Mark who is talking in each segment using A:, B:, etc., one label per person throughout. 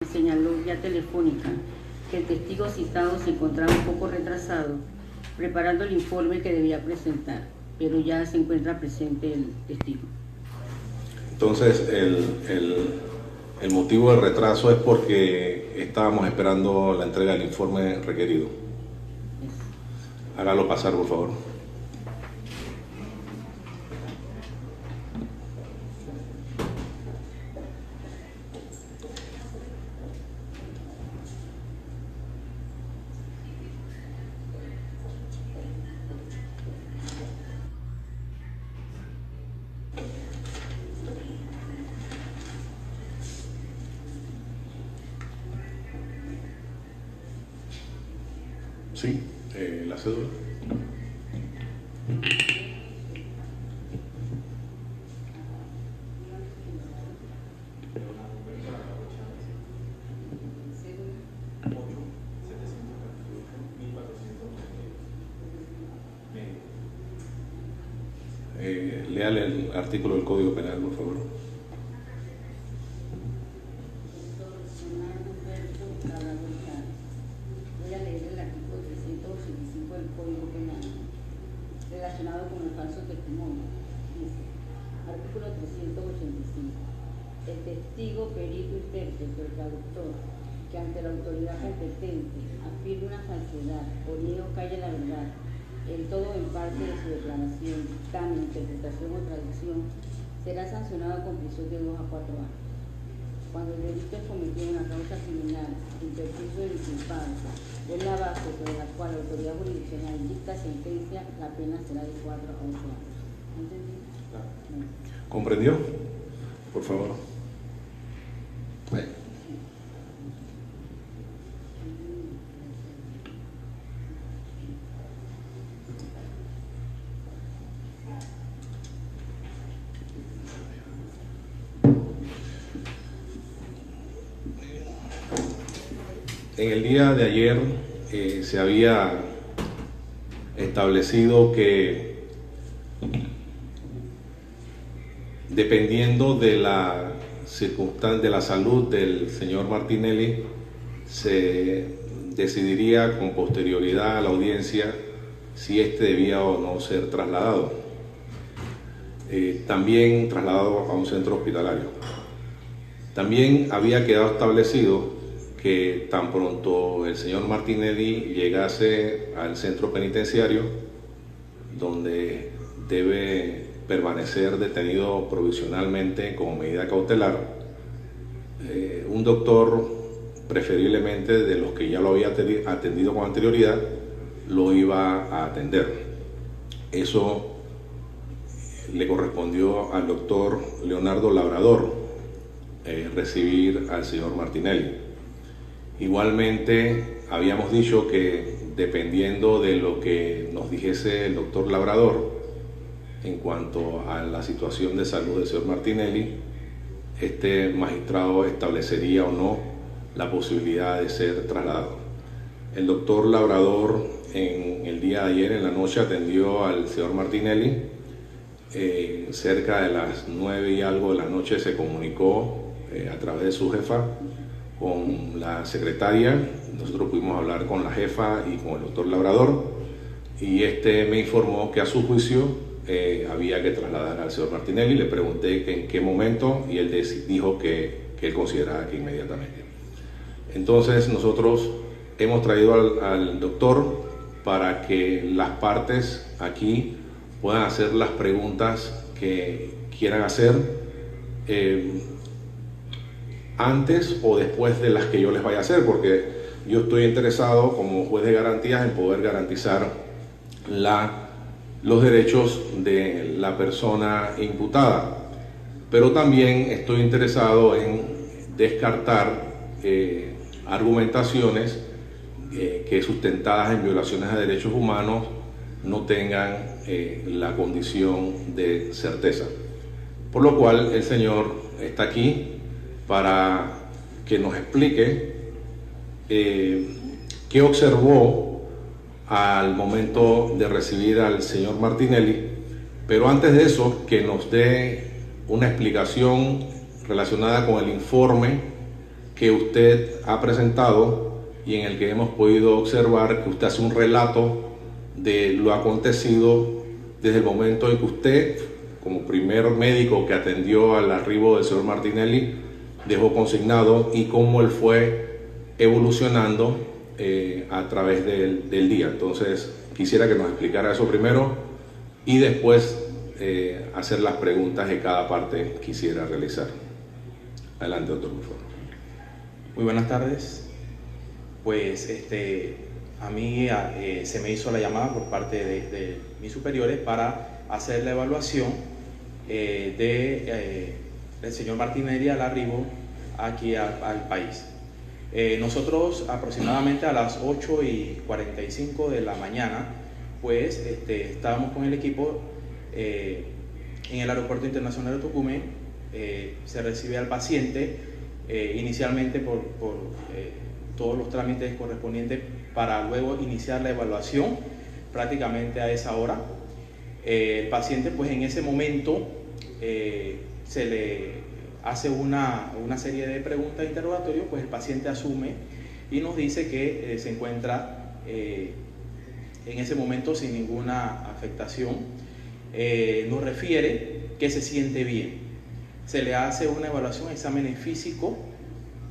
A: Señaló vía telefónica que el testigo citado se encontraba un poco retrasado preparando el informe que debía presentar, pero ya se encuentra presente el testigo.
B: Entonces, el motivo del retraso es porque estábamos esperando la entrega del informe requerido. Hágalo pasar, por favor. Sí, la cédula. Léale el artículo del Código Penal, por favor.
A: Voy a leer el artículo 385 del Código Penal relacionado con el falso testimonio. Dice, artículo 385. El testigo, perito, intérprete o traductor que ante la autoridad competente afirme una falsedad o niegue o calle la verdad en todo o en parte de su declaración, dictamen, interpretación o traducción, será sancionado con prisión de 2 a 4 años. Cuando el delito es cometido en una causa criminal, en perjuicio del inculpado, es la base sobre la cual la autoridad jurisdiccional dicta sentencia, la pena será de 4 a 8 años. ¿Entendí?
B: Claro. ¿Comprendió? Por favor. En el día de ayer se había establecido que dependiendo de la circunstancia, de la salud del señor Martinelli, se decidiría con posterioridad a la audiencia si éste debía o no ser trasladado. También trasladado a un centro hospitalario. También había quedado establecido que tan pronto el señor Martinelli llegase al centro penitenciario, donde debe permanecer detenido provisionalmente como medida cautelar, un doctor, preferiblemente de los que ya lo había atendido con anterioridad, lo iba a atender. Eso le correspondió al doctor Leonardo Labrador recibir al señor Martinelli. Igualmente, habíamos dicho que dependiendo de lo que nos dijese el doctor Labrador en cuanto a la situación de salud del señor Martinelli, este magistrado establecería o no la posibilidad de ser trasladado. El doctor Labrador en el día de ayer, en la noche, atendió al señor Martinelli. Cerca de las 9 y algo de la noche se comunicó a través de su jefa con la secretaria. Nosotros pudimos hablar con la jefa y con el doctor Labrador, y este me informó que a su juicio había que trasladar al señor Martinelli. Le pregunté que en qué momento y él dijo que él consideraba que inmediatamente. Entonces nosotros hemos traído al doctor para que las partes aquí puedan hacer las preguntas que quieran hacer antes o después de las que yo les vaya a hacer, porque yo estoy interesado como juez de garantías en poder garantizar los derechos de la persona imputada, pero también estoy interesado en descartar argumentaciones que sustentadas en violaciones a derechos humanos no tengan la condición de certeza. Por lo cual el señor está aquí para que nos explique qué observó al momento de recibir al señor Martinelli, pero antes de eso que nos dé una explicación relacionada con el informe que usted ha presentado y en el que hemos podido observar que usted hace un relato de lo acontecido desde el momento en que usted, como primer médico que atendió al arribo del señor Martinelli, dejó consignado y cómo él fue evolucionando a través del día. Entonces, quisiera que nos explicara eso primero y después hacer las preguntas que cada parte quisiera realizar. Adelante, doctor, por favor.
C: Muy buenas tardes. Pues a mí se me hizo la llamada por parte de mis superiores para hacer la evaluación del señor Martinelli al arribo aquí al país. Nosotros aproximadamente a las 8:45 de la mañana pues estábamos con el equipo en el Aeropuerto Internacional de Tocumen. Se recibe al paciente inicialmente por todos los trámites correspondientes para luego iniciar la evaluación prácticamente a esa hora. El paciente pues en ese momento se le hace una serie de preguntas de interrogatorio, pues el paciente asume y nos dice que se encuentra en ese momento sin ninguna afectación. Nos refiere que se siente bien. Se le hace una evaluación, exámenes físicos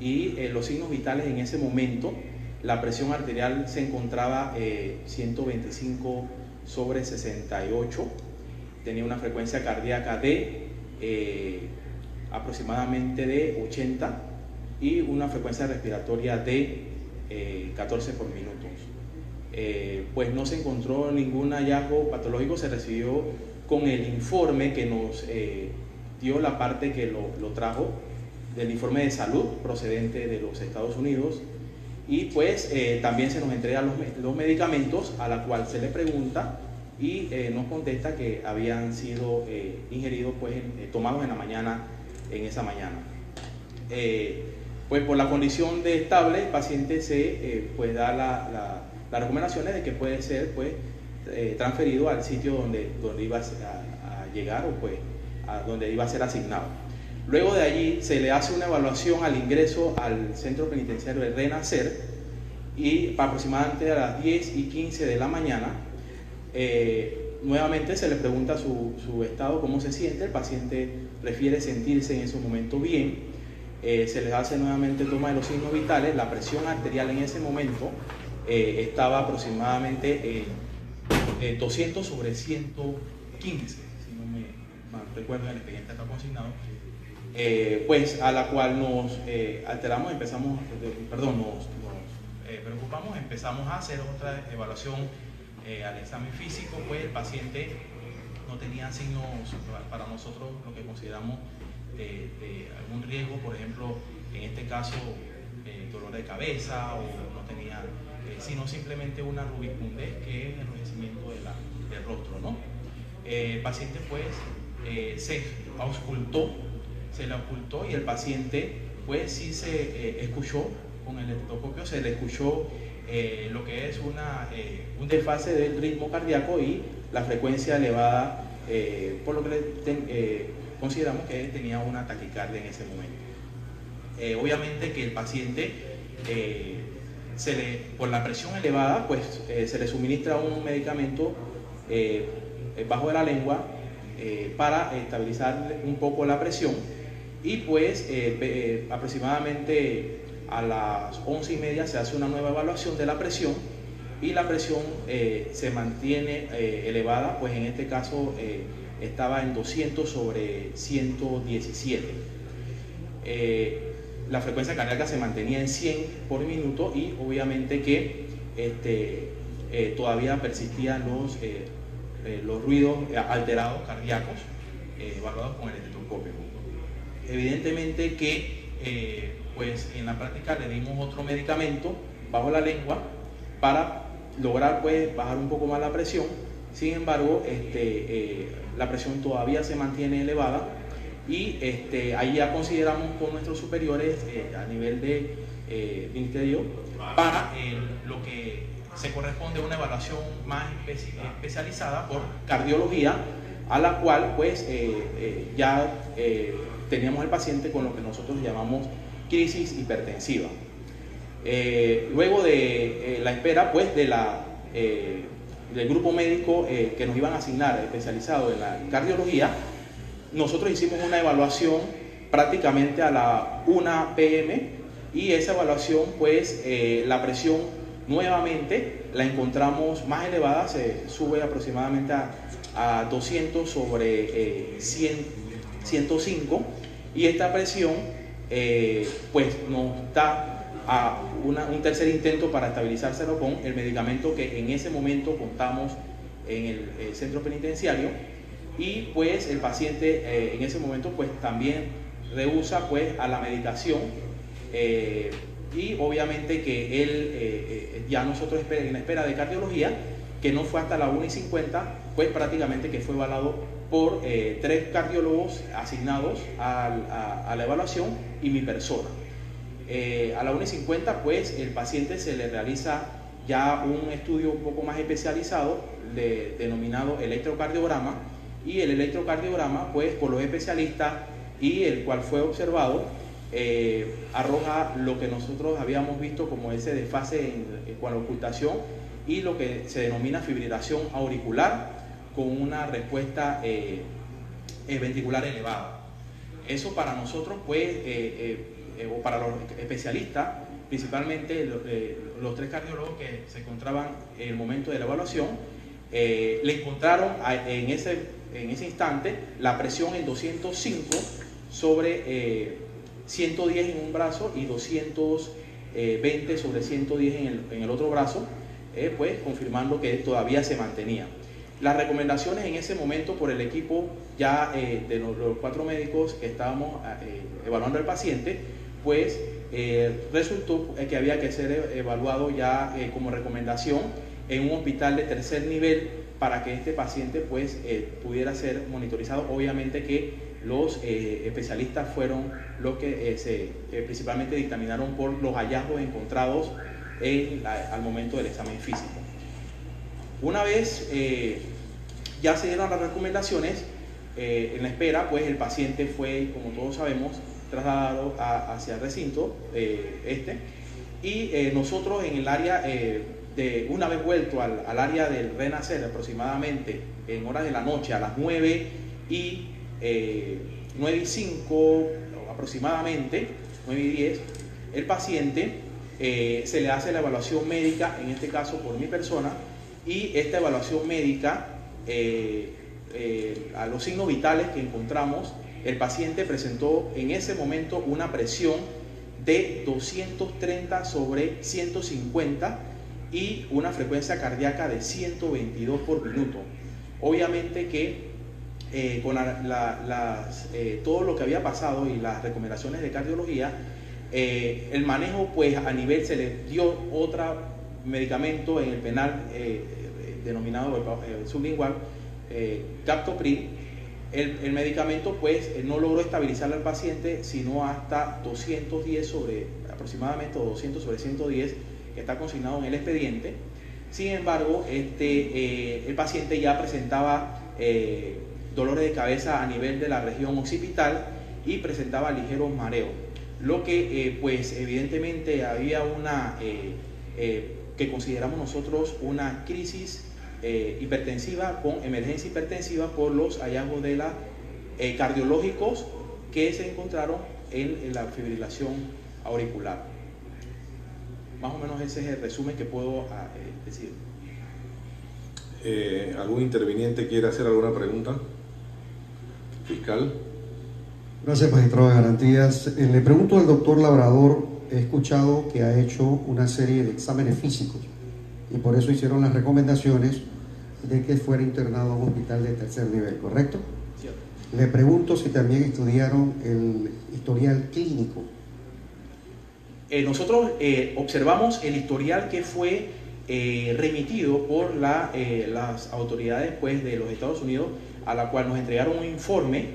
C: y los signos vitales en ese momento. La presión arterial se encontraba 125/68, tenía una frecuencia cardíaca de aproximadamente de 80 y una frecuencia respiratoria de 14 por minuto. Pues no se encontró ningún hallazgo patológico, se recibió con el informe que nos dio la parte que lo trajo del informe de salud procedente de los Estados Unidos, y pues también se nos entregan los medicamentos, a la cual se le pregunta y nos contesta que habían sido ingeridos, pues tomados en la mañana, en esa mañana. Pues por la condición de estable, el paciente se pues da las recomendaciones de que puede ser pues transferido al sitio donde iba a llegar, o pues a donde iba a ser asignado. Luego de allí se le hace una evaluación al ingreso al centro penitenciario de Renacer, y aproximadamente a las 10:15 de la mañana nuevamente se le pregunta su estado, cómo se siente. El paciente refiere sentirse en ese momento bien. Se le hace nuevamente toma de los signos vitales. La presión arterial en ese momento estaba aproximadamente 200/115, si no me mal recuerdo, el expediente está consignado. Pues a la cual nos alteramos, nos preocupamos, empezamos a hacer otra evaluación al examen físico. Pues el paciente no tenía signos para nosotros lo que consideramos de algún riesgo, por ejemplo, en este caso dolor de cabeza, o no tenía, sino simplemente una rubicundez, que es el enrojecimiento del rostro, ¿no? El paciente pues se le ocultó, y el paciente pues sí se escuchó con el estetoscopio, se le escuchó lo que es un desfase del ritmo cardíaco y la frecuencia elevada, por lo que consideramos que tenía una taquicardia en ese momento. Obviamente que el paciente, por la presión elevada, pues se le suministra un medicamento bajo de la lengua para estabilizar un poco la presión, y pues aproximadamente a las 11:30 se hace una nueva evaluación de la presión, y la presión se mantiene elevada, pues en este caso estaba en 200/117. La frecuencia cardíaca se mantenía en 100 por minuto, y obviamente que todavía persistían los ruidos alterados cardíacos evaluados con el estetoscopio. Evidentemente que pues en la práctica le dimos otro medicamento bajo la lengua para lograr pues bajar un poco más la presión. Sin embargo, la presión todavía se mantiene elevada, y ahí ya consideramos con nuestros superiores a nivel de ministerio para lo que se corresponde a una evaluación más especializada por cardiología, a la cual pues ya teníamos el paciente con lo que nosotros llamamos crisis hipertensiva. Luego de la espera pues del grupo médico que nos iban a asignar especializado en la cardiología, nosotros hicimos una evaluación prácticamente a la 1 p.m. y esa evaluación pues la presión nuevamente la encontramos más elevada, se sube aproximadamente a 200 sobre 105, y esta presión pues nos da a un tercer intento para estabilizárselo con el medicamento que en ese momento contamos en el centro penitenciario, y pues el paciente en ese momento pues también rehúsa pues a la medicación, y obviamente que él ya nosotros en la espera de cardiología, que no fue hasta la 1:50, pues prácticamente que fue evaluado por 3 cardiólogos asignados a la evaluación y mi persona. A la 1:50 pues el paciente se le realiza ya un estudio un poco más especializado denominado electrocardiograma, y el electrocardiograma pues por los especialistas y el cual fue observado arroja lo que nosotros habíamos visto como ese desfase con la ocultación y lo que se denomina fibrilación auricular con una respuesta ventricular elevada. Eso para nosotros pues o para los especialistas, principalmente los 3 cardiólogos que se encontraban en el momento de la evaluación, le encontraron en ese instante la presión en 205 sobre 110 en un brazo y 220 sobre 110 en el otro brazo, pues confirmando que todavía se mantenía. Las recomendaciones en ese momento por el equipo ya de los 4 médicos que estábamos evaluando al paciente, pues resultó que había que ser evaluado ya como recomendación en un hospital de tercer nivel para que este paciente pues pudiera ser monitorizado. Obviamente que los especialistas fueron los que principalmente dictaminaron por los hallazgos encontrados al momento del examen físico. Una vez ya se dieron las recomendaciones, en la espera pues el paciente fue, como todos sabemos, trasladado hacia el recinto y nosotros en el área una vez vuelto al área del renacer, aproximadamente en horas de la noche a las 9:05 aproximadamente, 9:10, el paciente se le hace la evaluación médica, en este caso por mi persona, y esta evaluación médica a los signos vitales que encontramos, el paciente presentó en ese momento una presión de 230 sobre 150 y una frecuencia cardíaca de 122 por minuto. Obviamente que con todo lo que había pasado y las recomendaciones de cardiología, el manejo pues a nivel se le dio otro medicamento en el penal denominado sublingual, captopril. El medicamento pues no logró estabilizar al paciente sino hasta 210 sobre aproximadamente 200 sobre 110 que está consignado en el expediente. Sin embargo, el paciente ya presentaba dolores de cabeza a nivel de la región occipital y presentaba ligeros mareos, lo que pues evidentemente había una que consideramos nosotros una crisis hipertensiva con emergencia hipertensiva por los hallazgos de cardiológicos que se encontraron en la fibrilación auricular. Más o menos ese es el resumen que puedo decir.
B: ¿Algún interviniente quiere hacer alguna pregunta? Fiscal.
D: Gracias, magistrado de garantías. Le pregunto al doctor Labrador, he escuchado que ha hecho una serie de exámenes físicos y por eso hicieron las recomendaciones de que fuera internado a un hospital de tercer nivel, ¿correcto?
C: Cierto.
D: Le pregunto si también estudiaron el historial clínico.
C: Nosotros observamos el historial que fue remitido por las autoridades pues, de los Estados Unidos, a la cual nos entregaron un informe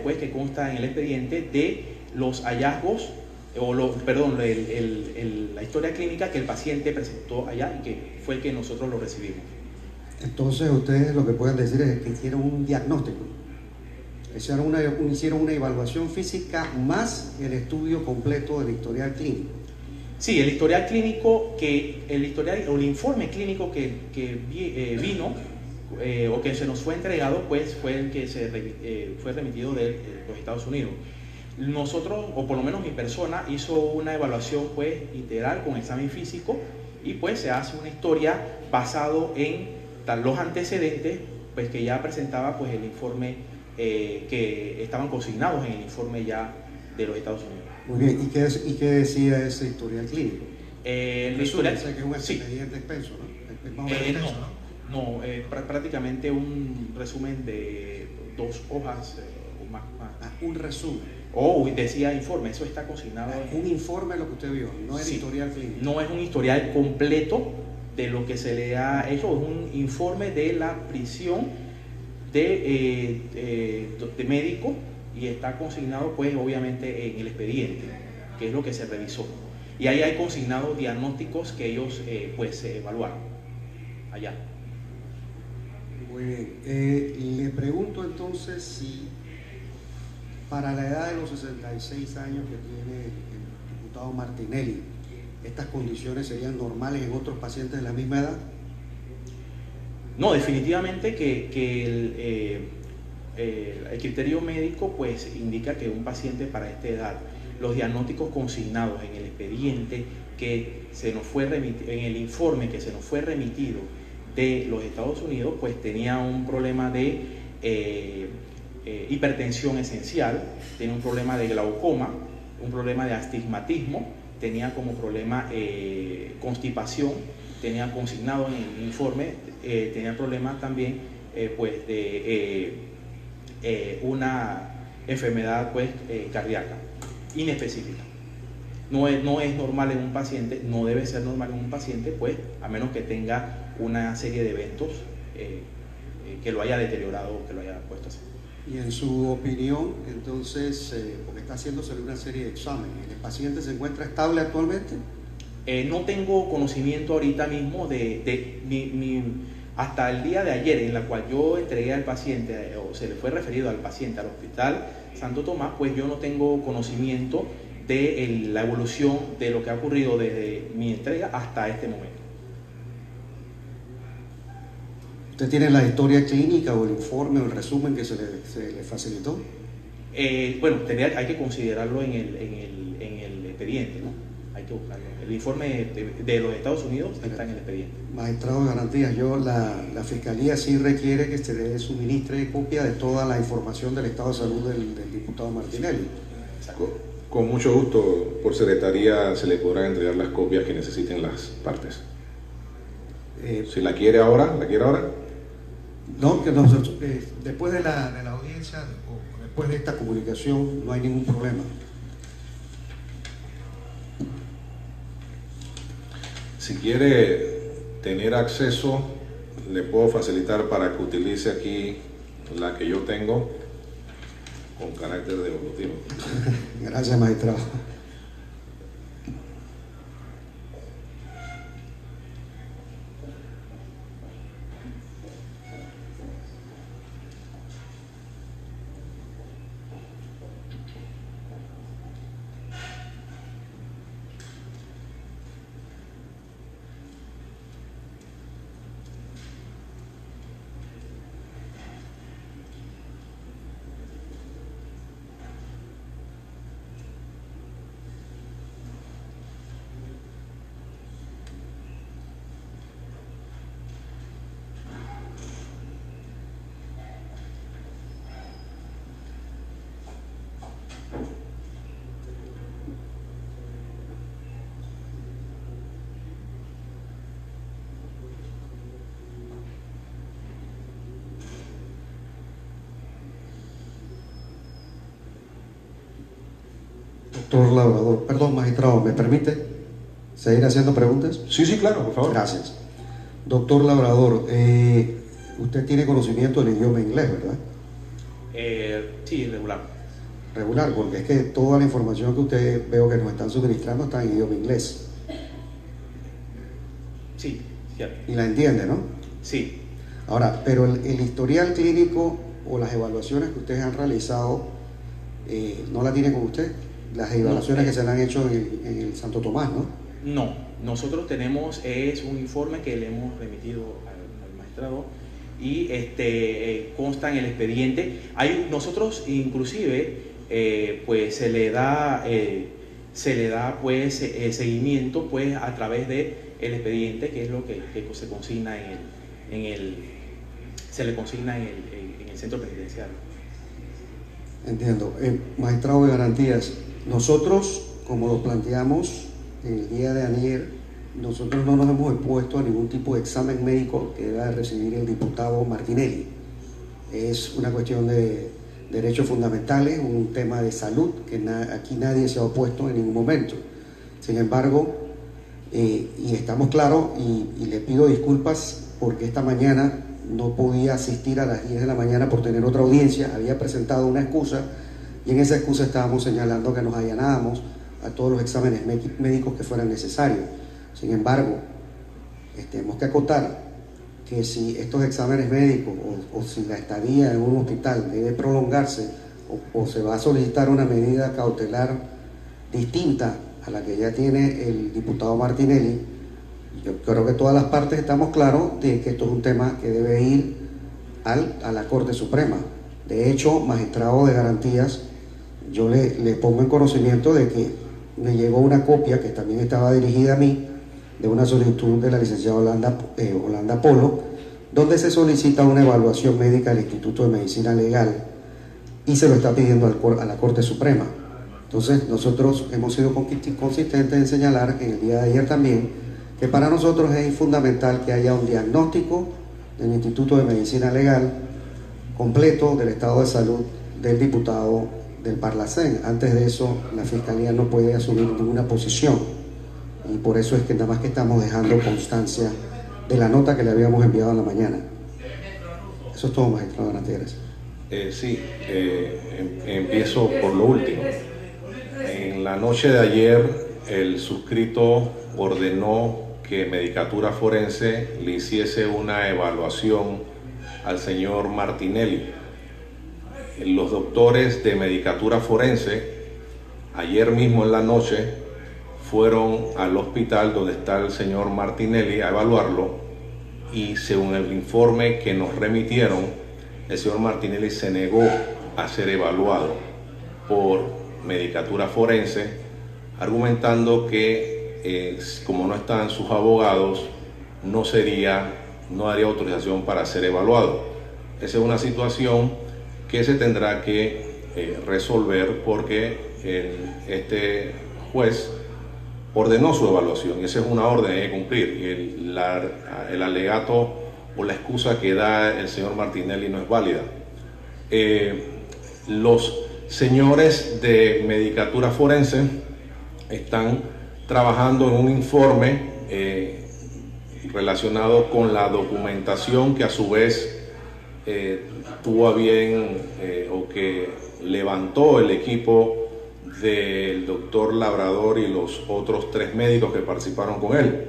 C: pues, que consta en el expediente de los hallazgos, la historia clínica que el paciente presentó allá y que fue el que nosotros lo recibimos.
D: Entonces ustedes lo que pueden decir es que hicieron un diagnóstico. hicieron una evaluación física más el estudio completo del historial clínico.
C: Sí, el historial clínico, el informe clínico que vino o que se nos fue entregado, pues fue el que fue remitido de los Estados Unidos. Nosotros, o por lo menos mi persona, hizo una evaluación pues integral con examen físico y pues se hace una historia basado en los antecedentes pues que ya presentaba pues el informe que estaban consignados en el informe ya de los Estados Unidos.
D: Muy bien, ¿y qué decía ese historial clínico?
C: El historial,
D: sé que es un expediente extenso, ¿no? Es más o menos extenso, ¿no?
C: Prácticamente un resumen de 2 hojas o más.
D: Un resumen.
C: Decía informe, eso está consignado.
D: Un informe de lo que usted vio, no es
C: sí,
D: historial clínico.
C: No es un historial completo de lo que se le ha hecho, es un informe de la prisión de médico y está consignado pues obviamente en el expediente, que es lo que se revisó. Y ahí hay consignados diagnósticos que ellos pues se evaluaron allá.
D: Muy bien. Le pregunto entonces si para la edad de los 66 años que tiene el diputado Martinelli, ¿estas condiciones serían normales en otros pacientes de la misma edad?
C: No, definitivamente que el criterio médico pues indica que un paciente para esta edad, los diagnósticos consignados en el expediente que se nos fue remitido, en el informe que se nos fue remitido de los Estados Unidos, pues tenía un problema de hipertensión esencial, tenía un problema de glaucoma, un problema de astigmatismo, tenía como problema constipación, tenía consignado en el informe, tenía problemas también pues de una enfermedad pues cardíaca inespecífica. No es normal en un paciente, no debe ser normal en un paciente, pues a menos que tenga una serie de eventos que lo haya deteriorado o que lo haya puesto así.
D: Y en su opinión, entonces, porque está haciéndose una serie de exámenes, ¿el paciente se encuentra estable actualmente?
C: No tengo conocimiento ahorita mismo hasta el día de ayer, en la cual yo entregué al paciente, o se le fue referido al paciente al Hospital Santo Tomás, pues yo no tengo conocimiento de la evolución de lo que ha ocurrido desde mi entrega hasta este momento.
D: ¿Usted tiene la historia clínica o el informe o el resumen que se le facilitó?
C: Bueno, hay que considerarlo en el expediente, ¿no? Hay que buscarlo. El informe de los Estados Unidos está en el expediente. Magistrado
D: de garantías, la Fiscalía sí requiere que se le suministre copia de toda la información del estado de salud del diputado Martinelli.
B: Con mucho gusto, por secretaría se le podrán entregar las copias que necesiten las partes. Si la quiere ahora,
D: No, que nosotros, después de la audiencia o después de esta comunicación no hay ningún problema.
B: Si quiere tener acceso, le puedo facilitar para que utilice aquí la que yo tengo con carácter devolutivo.
D: Gracias, magistrado. Doctor Labrador, perdón, magistrado, ¿me permite seguir haciendo preguntas?
B: Sí, claro, por favor.
D: Gracias. Doctor Labrador, usted tiene conocimiento del idioma inglés, ¿verdad?
C: Sí, regular.
D: Regular, porque es que toda la información que usted veo que nos están suministrando está en idioma inglés.
C: Sí, cierto.
D: Y la entiende, ¿no?
C: Sí.
D: Ahora, pero el historial clínico o las evaluaciones que ustedes han realizado no la tiene con usted, las evaluaciones que se le han hecho en el Santo Tomás, ¿no?
C: No, nosotros tenemos un informe que le hemos remitido al magistrado y consta en el expediente. Nosotros inclusive pues se le da pues seguimiento pues a través de el expediente, que es lo que se consigna se le consigna en el centro penitenciario.
D: Entiendo. Magistrado de Garantías, nosotros, como lo planteamos el día de ayer, nosotros no nos hemos expuesto a ningún tipo de examen médico que deba recibir el diputado Martinelli. Es una cuestión de derechos fundamentales, un tema de salud que aquí nadie se ha opuesto en ningún momento. Sin embargo, y estamos claros, y le pido disculpas porque esta mañana no podía asistir a las 10 de la mañana por tener otra audiencia, había presentado una excusa y en esa excusa estábamos señalando que nos allanábamos a todos los exámenes médicos que fueran necesarios. Sin embargo, tenemos que acotar que si estos exámenes médicos o si la estadía en un hospital debe prolongarse o se va a solicitar una medida cautelar distinta a la que ya tiene el diputado Martinelli, yo creo que todas las partes estamos claros de que esto es un tema que debe ir a la Corte Suprema. De hecho, magistrado de Garantías, yo le pongo en conocimiento de que me llegó una copia que también estaba dirigida a mí, de una solicitud de la licenciada Holanda Polo, donde se solicita una evaluación médica del Instituto de Medicina Legal y se lo está pidiendo a la Corte Suprema. Entonces, nosotros hemos sido consistentes en señalar en el día de ayer también que para nosotros es fundamental que haya un diagnóstico del Instituto de Medicina Legal completo del estado de salud del diputado del Parlacén. Antes de eso, la Fiscalía no puede asumir ninguna posición. Y por eso es que nada más que estamos dejando constancia de la nota que le habíamos enviado en la mañana. Eso es todo, magistrado Garantías.
B: Empiezo por lo último. En la noche de ayer, el suscrito ordenó que Medicatura Forense le hiciese una evaluación al señor Martinelli. Los doctores de Medicatura Forense, ayer mismo en la noche, fueron al hospital donde está el señor Martinelli a evaluarlo y según el informe que nos remitieron, el señor Martinelli se negó a ser evaluado por Medicatura Forense, argumentando que como no están sus abogados, no daría autorización para ser evaluado. Esa es una situación que se tendrá que resolver porque este juez ordenó su evaluación y esa es una orden que hay que cumplir y el alegato o la excusa que da el señor Martinelli no es válida. Los señores de Medicatura Forense están trabajando en un informe relacionado con la documentación que a su vez tuvo a bien o que levantó el equipo del doctor Labrador y los otros 3 médicos que participaron con él.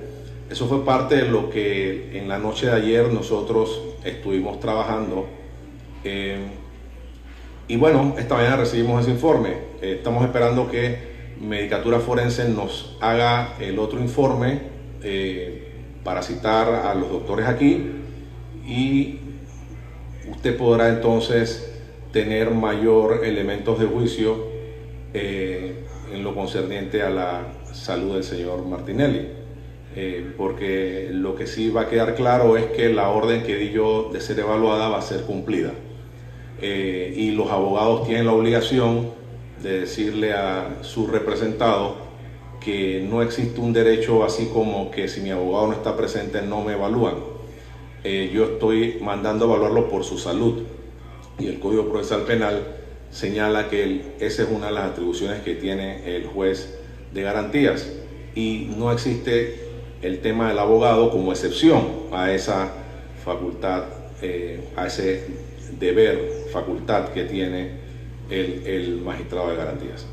B: Eso fue parte de lo que en la noche de ayer nosotros estuvimos trabajando y bueno, esta mañana recibimos ese informe. Estamos esperando que Medicatura Forense nos haga el otro informe para citar a los doctores aquí y usted podrá entonces tener mayor elementos de juicio en lo concerniente a la salud del señor Martinelli, porque lo que sí va a quedar claro es que la orden que di yo de ser evaluada va a ser cumplida y los abogados tienen la obligación de decirle a su representado que no existe un derecho así como que si mi abogado no está presente no me evalúan. Yo estoy mandando a evaluarlo por su salud y el Código Procesal Penal señala que esa es una de las atribuciones que tiene el juez de garantías y no existe el tema del abogado como excepción a esa facultad, a ese deber, facultad que tiene el magistrado de garantías.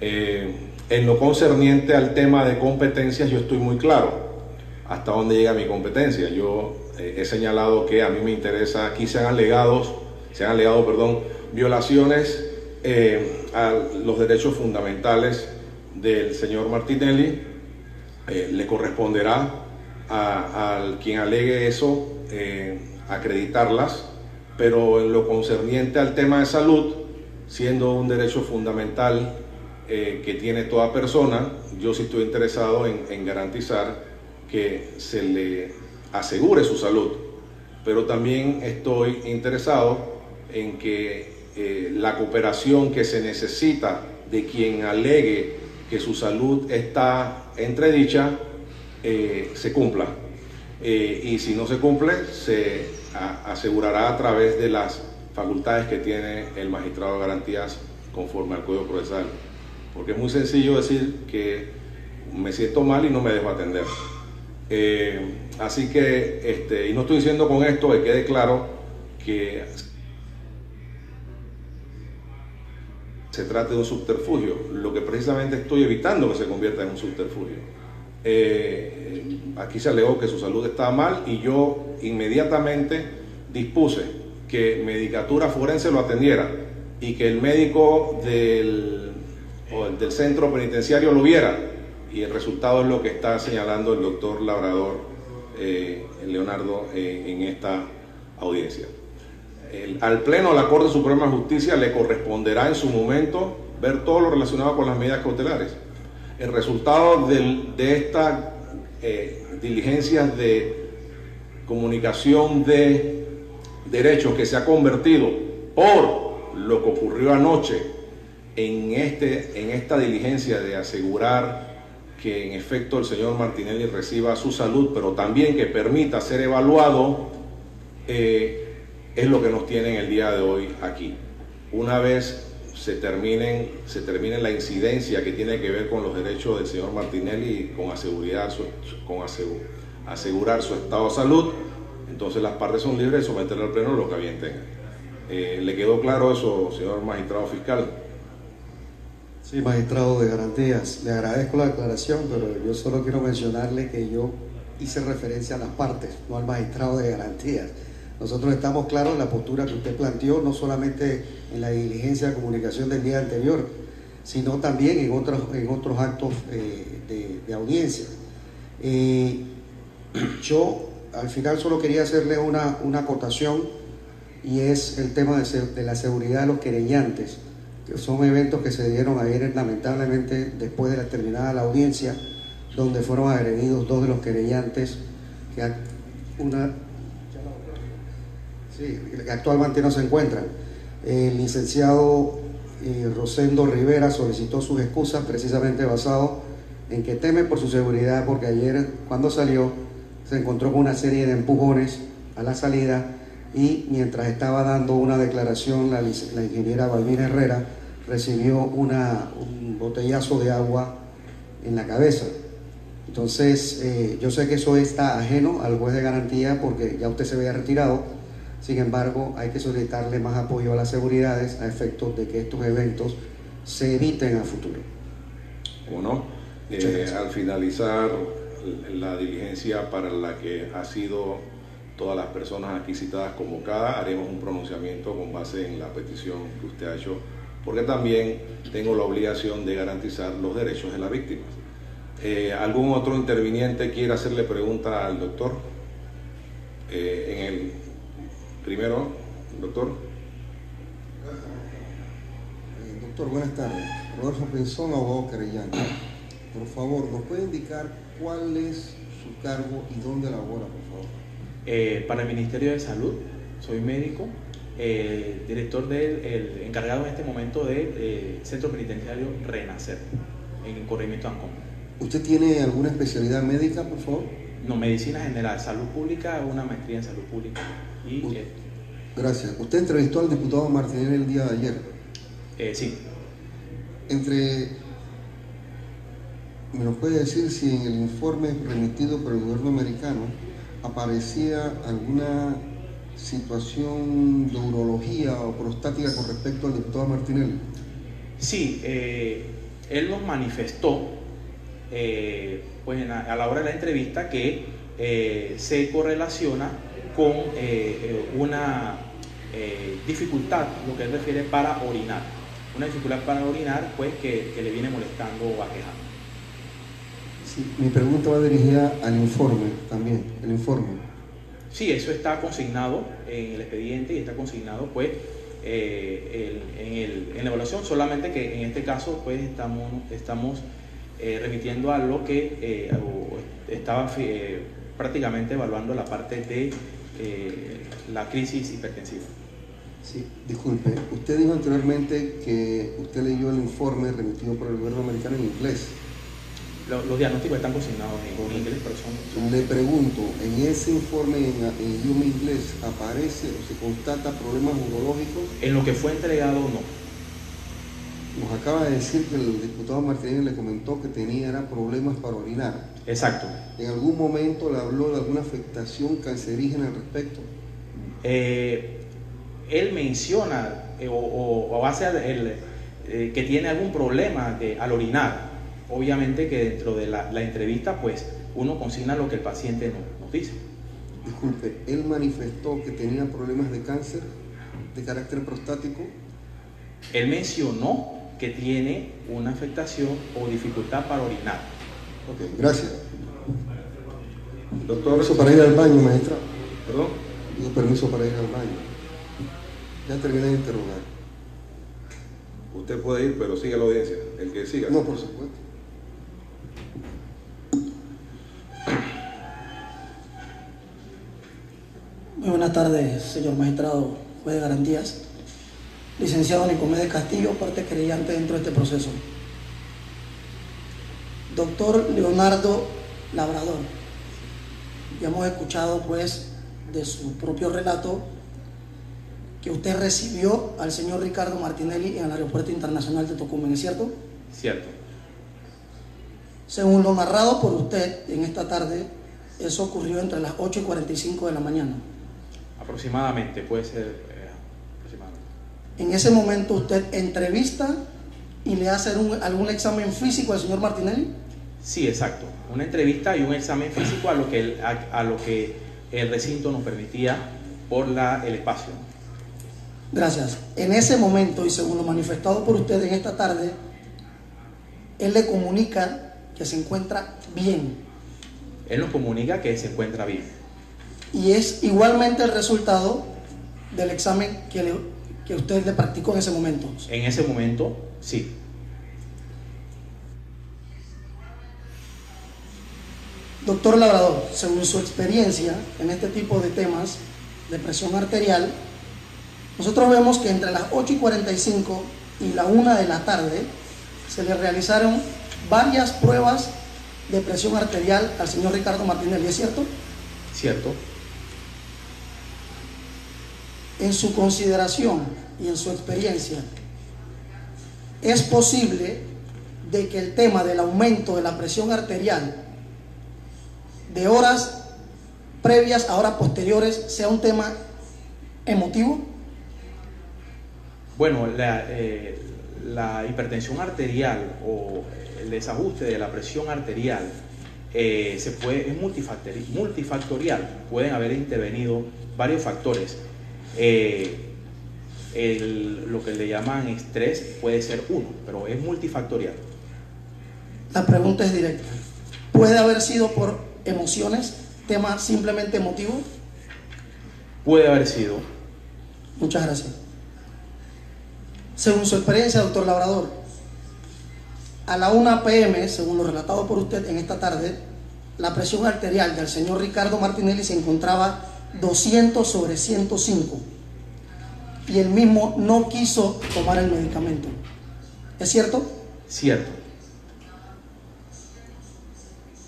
B: En lo concerniente al tema de competencias, yo estoy muy claro hasta dónde llega mi competencia. Yo he señalado que a mí me interesa, aquí se han alegado se han alegado, violaciones a los derechos fundamentales del señor Martinelli. Le corresponderá al quien alegue eso acreditarlas, pero en lo concerniente al tema de salud, siendo un derecho fundamental que tiene toda persona, yo sí estoy interesado en garantizar que se le asegure su salud, pero también estoy interesado en que la cooperación que se necesita de quien alegue que su salud está entredicha se cumpla, y si no se cumple se asegurará a través de las facultades que tiene el magistrado de garantías conforme al Código Procesal, porque es muy sencillo decir que me siento mal y no me dejo atender. Así que, y no estoy diciendo con esto que quede claro que se trate de un subterfugio, lo que precisamente estoy evitando que se convierta en un subterfugio. Aquí se alegó que su salud estaba mal y yo inmediatamente dispuse que Medicatura Forense lo atendiera y que el médico del centro penitenciario lo viera, y el resultado es lo que está señalando el doctor Labrador Leonardo en esta audiencia. Al Pleno de la Corte Suprema de Justicia le corresponderá en su momento ver todo lo relacionado con las medidas cautelares. El resultado de estas diligencias de comunicación de derechos que se ha convertido por lo que ocurrió anoche en esta diligencia de asegurar que en efecto el señor Martinelli reciba su salud, pero también que permita ser evaluado, es lo que nos tiene en el día de hoy aquí. Una vez se termine la incidencia que tiene que ver con los derechos del señor Martinelli y con asegurar su estado de salud, entonces las partes son libres de someterlo al Pleno lo que bien tenga. ¿Le quedó claro eso, señor magistrado fiscal?
D: Sí, magistrado de garantías, le agradezco la aclaración, pero yo solo quiero mencionarle que yo hice referencia a las partes, no al magistrado de garantías. Nosotros estamos claros en la postura que usted planteó, no solamente en la diligencia de comunicación del día anterior, sino también en otros actos de audiencia. Yo al final solo quería hacerle una acotación, y es el tema de la seguridad de los querellantes, que son eventos que se dieron ayer lamentablemente después de terminada la audiencia, donde fueron agredidos dos de los querellantes que actualmente no se encuentran. El licenciado Rosendo Rivera solicitó sus excusas precisamente basado en que teme por su seguridad, porque ayer cuando salió se encontró con una serie de empujones a la salida, y mientras estaba dando una declaración la ingeniera Balbina Herrera recibió un botellazo de agua en la cabeza. Entonces yo sé que eso está ajeno al juez de garantía porque ya usted se había retirado. Sin embargo, hay que solicitarle más apoyo a las seguridades a efectos de que estos eventos se eviten a futuro.
B: ¿Cómo no? Al finalizar la diligencia para la que ha sido todas las personas aquí citadas convocadas, haremos un pronunciamiento con base en la petición que usted ha hecho, porque también tengo la obligación de garantizar los derechos de las víctimas. ¿Algún otro interviniente quiere hacerle pregunta al doctor? Primero, doctor.
E: Doctor, buenas tardes. Rodolfo Pinzón, abogado querellante. Por favor, ¿nos puede indicar cuál es su cargo y dónde labora, por favor?
C: Para el Ministerio de Salud, soy médico, director encargado en este momento del Centro Penitenciario Renacer, en corregimiento Ancón.
E: ¿Usted tiene alguna especialidad médica, por favor?
C: No, medicina general, salud pública, una maestría en salud pública.
E: Gracias. ¿Usted entrevistó al diputado Martinelli el día de ayer?
C: Sí.
E: ¿Me nos puede decir si en el informe remitido por el gobierno americano aparecía alguna situación de urología o prostática con respecto al diputado Martinelli?
C: Sí, él nos manifestó pues a la hora de la entrevista que se correlaciona con dificultad, lo que él refiere para orinar. Una dificultad para orinar, pues, que le viene molestando o aquejando.
E: Sí, mi pregunta va dirigida al informe también, el informe.
C: Sí, eso está consignado en el expediente y está consignado, pues, en la evaluación, solamente que en este caso, pues, estamos remitiendo a lo que estaba prácticamente evaluando la parte de la crisis hipertensiva.
E: Sí, disculpe, usted dijo anteriormente que usted leyó el informe remitido por el gobierno americano en inglés.
C: Los diagnósticos están consignados en inglés, pero son...
E: Le pregunto, ¿en ese informe en idioma inglés aparece o se constata problemas urológicos?
C: En lo que fue entregado, no.
E: Nos acaba de decir que el diputado Martínez le comentó que tenía problemas para orinar.
C: Exacto.
E: ¿En algún momento le habló de alguna afectación cancerígena al respecto?
C: Él menciona o hace que tiene algún problema al orinar. Obviamente que dentro de la entrevista, pues, uno consigna lo que el paciente nos dice.
E: Disculpe, ¿él manifestó que tenía problemas de cáncer de carácter prostático?
C: Él mencionó que tiene una afectación o dificultad para orinar.
E: Ok, gracias.
B: Doctor,
E: Permiso para ir al baño, magistrado.
B: ¿Perdón?
E: Pido permiso para ir al baño. Ya terminé de interrogar.
B: Usted puede ir, pero siga la audiencia. El que siga.
E: No, por supuesto.
F: Muy buenas tardes, señor magistrado, juez de garantías. Licenciado Nicomedes Castillo, parte querellante dentro de este proceso. Doctor Leonardo Labrador, ya hemos escuchado, pues, de su propio relato que usted recibió al señor Ricardo Martinelli en el Aeropuerto Internacional de Tocumen, ¿es cierto?
C: Cierto.
F: Según lo narrado por usted en esta tarde, eso ocurrió entre las 8:45 de la mañana.
C: Aproximadamente, puede ser aproximadamente.
F: En ese momento usted entrevista y le hace algún examen físico al señor Martinelli.
C: Sí, exacto. Una entrevista y un examen físico a lo que el recinto nos permitía por el espacio.
F: Gracias. En ese momento, y según lo manifestado por usted en esta tarde, él le comunica que se encuentra bien.
C: Él nos comunica que se encuentra bien.
F: Y es igualmente el resultado del examen que usted le practicó en ese momento.
C: En ese momento, sí.
F: Doctor Labrador, según su experiencia en este tipo de temas de presión arterial, nosotros vemos que entre las 8:45 y la 1 de la tarde se le realizaron varias pruebas de presión arterial al señor Ricardo Martinelli, ¿es cierto?
C: Cierto.
F: En su consideración y en su experiencia, ¿es posible de que el tema del aumento de la presión arterial de horas previas a horas posteriores sea un tema emotivo?
C: Bueno, la hipertensión arterial o el desajuste de la presión arterial es multifactorial. Pueden haber intervenido varios factores. Lo que le llaman estrés puede ser uno, pero es multifactorial.
F: La pregunta es directa. ¿Puede haber sido por emociones, tema simplemente emotivo?
C: Puede haber sido.
F: Muchas gracias. Según su experiencia, doctor Labrador, a la 1 p.m., según lo relatado por usted en esta tarde, la presión arterial del señor Ricardo Martinelli se encontraba 200/105 y él mismo no quiso tomar el medicamento. ¿Es cierto?
C: Cierto.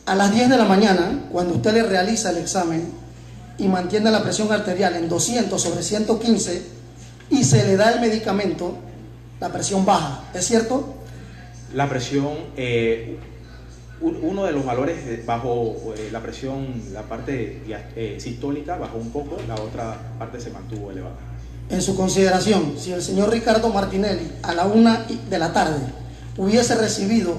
F: A las 10 de la mañana, cuando usted le realiza el examen y mantiene la presión arterial en 200/115 y se le da el medicamento, la presión baja, ¿es cierto?
C: La presión, uno de los valores bajo la presión, la parte sistólica bajó un poco, la otra parte se mantuvo elevada.
F: En su consideración, si el señor Ricardo Martinelli a la 1 de la tarde hubiese recibido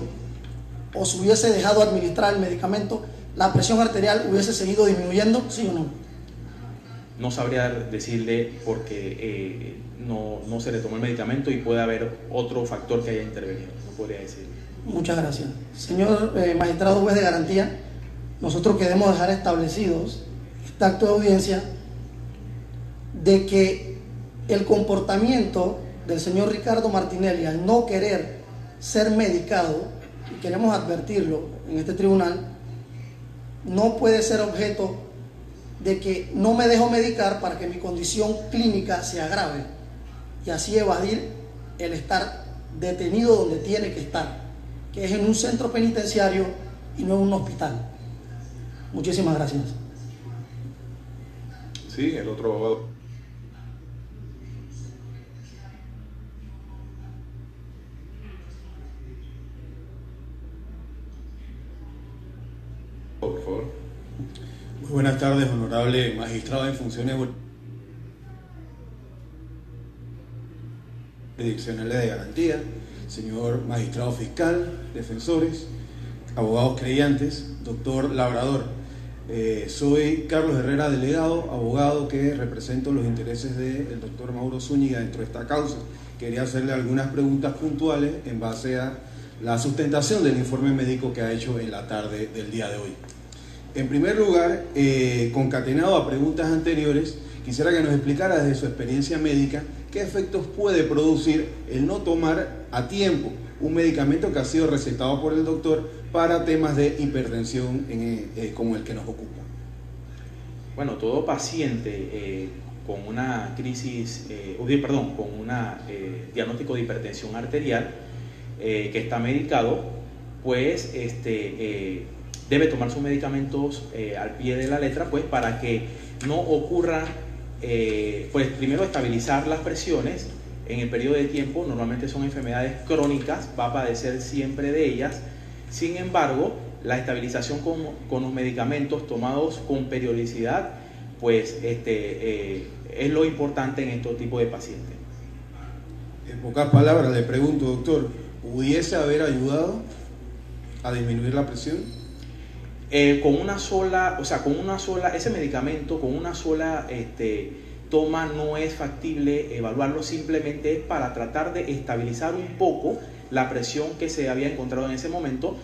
F: o se hubiese dejado administrar el medicamento, ¿la presión arterial hubiese seguido disminuyendo, sí o no?
C: no sabría decirle porque no se le tomó el medicamento y puede haber otro factor que haya intervenido, no podría decirle.
F: Muchas gracias. Señor magistrado juez de garantía, nosotros queremos dejar establecidos este acto de audiencia de que el comportamiento del señor Ricardo Martinelli al no querer ser medicado, y queremos advertirlo en este tribunal, no puede ser objeto de que no me dejo medicar para que mi condición clínica se agrave y así evadir el estar detenido donde tiene que estar, que es en un centro penitenciario y no en un hospital. Muchísimas gracias.
B: Sí, el otro abogado. Por favor.
G: Muy buenas tardes, honorable magistrado en funciones jurisdiccionales de garantía, señor magistrado fiscal, defensores, abogados creyentes, doctor Labrador. Soy Carlos Herrera Delegado, abogado que represento los intereses del doctor Mauro Zúñiga dentro de esta causa. Quería hacerle algunas preguntas puntuales en base a la sustentación del informe médico que ha hecho en la tarde del día de hoy. En primer lugar, concatenado a preguntas anteriores, quisiera que nos explicara desde su experiencia médica qué efectos puede producir el no tomar a tiempo un medicamento que ha sido recetado por el doctor para temas de hipertensión como el que nos ocupa.
C: Bueno, todo paciente con una crisis, con un diagnóstico de hipertensión arterial que está medicado, pues debe tomar sus medicamentos al pie de la letra, pues para que no ocurra, pues primero estabilizar las presiones en el periodo de tiempo. Normalmente son enfermedades crónicas, va a padecer siempre de ellas. Sin embargo, la estabilización con los medicamentos tomados con periodicidad, pues es lo importante en estos tipos de pacientes.
G: En pocas palabras le pregunto, doctor, ¿pudiese haber ayudado a disminuir la presión?
C: Ese medicamento con una sola toma no es factible evaluarlo, simplemente es para tratar de estabilizar un poco la presión que se había encontrado en ese momento.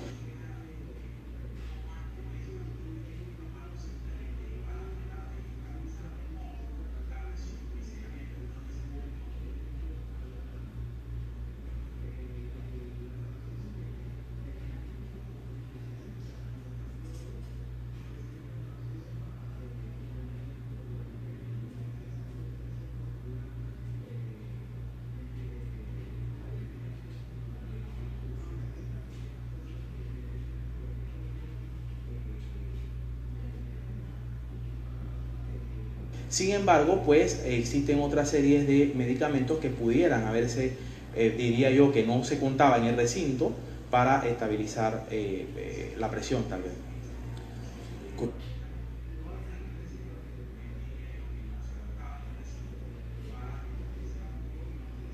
C: Sin embargo, pues existen otras series de medicamentos que pudieran haberse, diría yo, que no se contaba en el recinto para estabilizar la presión tal vez.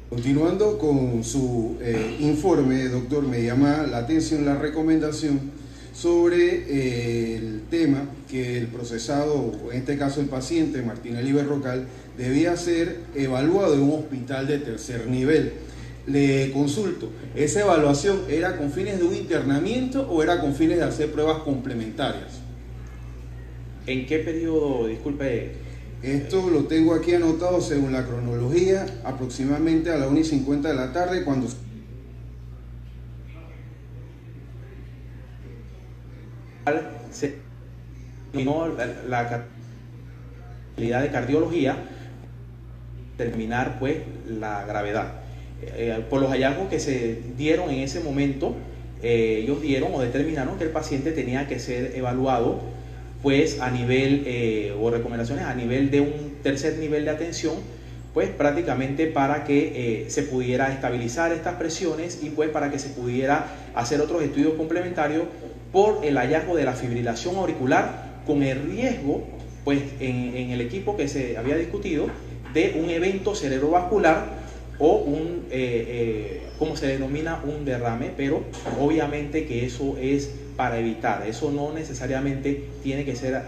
G: Continuando con su informe, doctor, me llama la atención la recomendación sobre el tema que el procesado, en este caso el paciente Martinelli Berrocal, debía ser evaluado en un hospital de tercer nivel. Le consulto, ¿esa evaluación era con fines de un internamiento o era con fines de hacer pruebas complementarias?
C: ¿En qué periodo? Disculpe.
G: Esto lo tengo aquí anotado según la cronología, aproximadamente a la 1:50 de la tarde, cuando
C: se terminó la calidad de cardiología, determinar pues la gravedad. Por los hallazgos que se dieron en ese momento, ellos dieron o determinaron que el paciente tenía que ser evaluado pues a nivel o recomendaciones a nivel de un tercer nivel de atención, pues prácticamente para que se pudiera estabilizar estas presiones y pues para que se pudiera hacer otros estudios complementarios por el hallazgo de la fibrilación auricular, con el riesgo pues en el equipo que se había discutido de un evento cerebrovascular o un como se denomina un derrame, pero obviamente que eso es para evitar, eso no necesariamente tiene que ser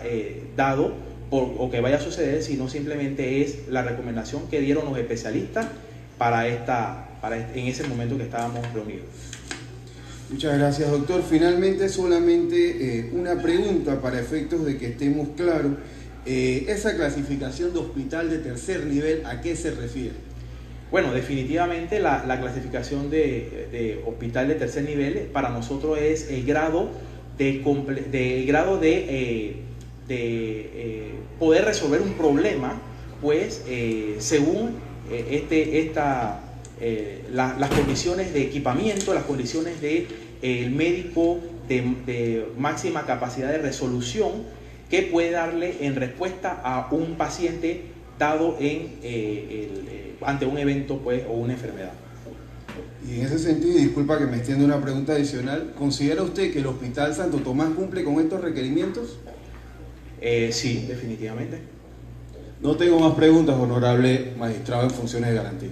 C: dado o que vaya a suceder, sino simplemente es la recomendación que dieron los especialistas en ese momento que estábamos reunidos.
G: Muchas gracias, doctor. Finalmente, solamente una pregunta para efectos de que estemos claros. Esa clasificación de hospital de tercer nivel, ¿a qué se refiere?
C: Bueno, definitivamente la clasificación de hospital de tercer nivel para nosotros es el grado de poder resolver un problema, pues según las condiciones de equipamiento, las condiciones del médico de máxima capacidad de resolución que puede darle en respuesta a un paciente dado ante un evento, pues, o una enfermedad.
G: Y en ese sentido, y disculpa que me extienda una pregunta adicional, ¿considera usted que el Hospital Santo Tomás cumple con estos requerimientos?
C: Sí, definitivamente.
G: No tengo más preguntas, honorable magistrado en funciones de garantía.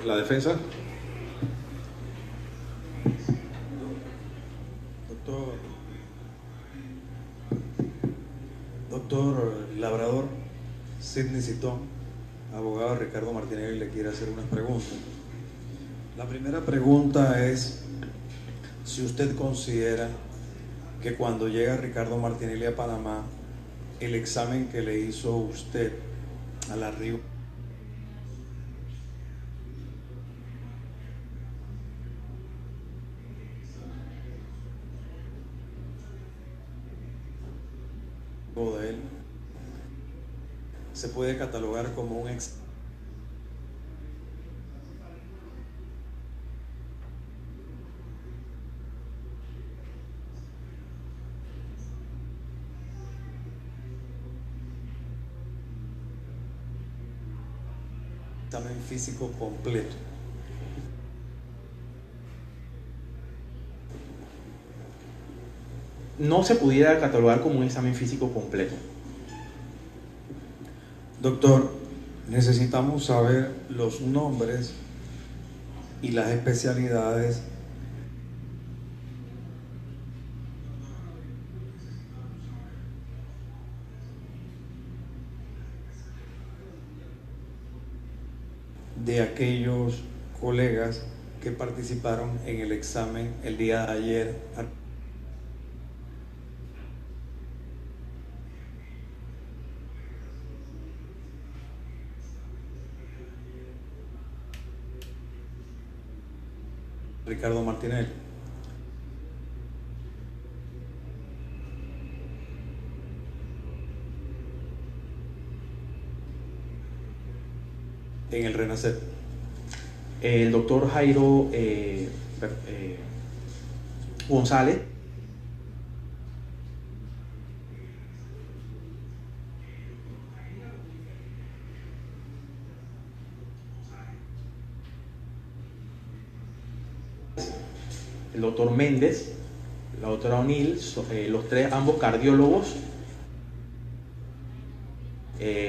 B: ¿La defensa?
H: Doctor Labrador, Sidney Citón, abogado Ricardo Martinelli, le quiere hacer unas preguntas. La primera pregunta es si usted considera que cuando llega Ricardo Martinelli a Panamá, el examen que le hizo usted al arribo de él se puede catalogar como un examen físico completo.
C: No se pudiera catalogar como un examen físico completo.
H: Doctor, necesitamos saber los nombres y las especialidades de aquellos colegas que participaron en el examen el día de ayer. Ricardo Martinelli. En el Renacer.
C: El doctor Jairo González. El doctor Méndez, la doctora O'Neill, los tres, ambos cardiólogos,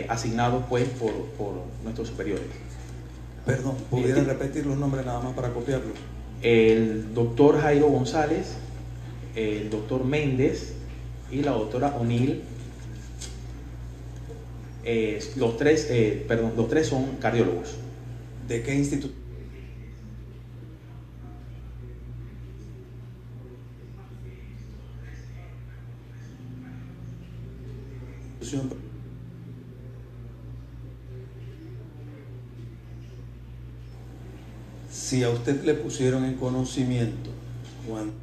C: asignados pues por nuestros superiores.
H: Perdón, ¿pudiera repetir los nombres nada más para copiarlos?
C: El doctor Jairo González, el doctor Méndez y la doctora O'Neill. Los tres son cardiólogos.
H: ¿De qué instituto? Si a usted le pusieron en conocimiento cuando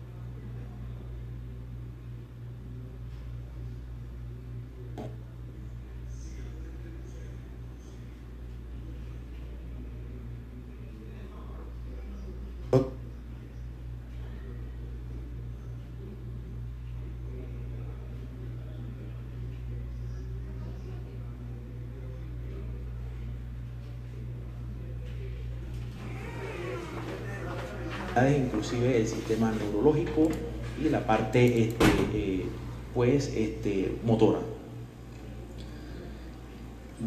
C: inclusive el sistema neurológico y la parte motora.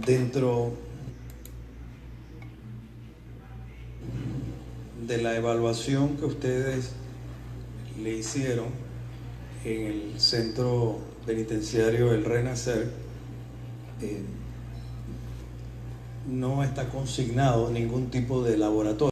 H: dentro de la evaluación que ustedes le hicieron en el centro penitenciario El Renacer, no está consignado ningún tipo de laboratorio.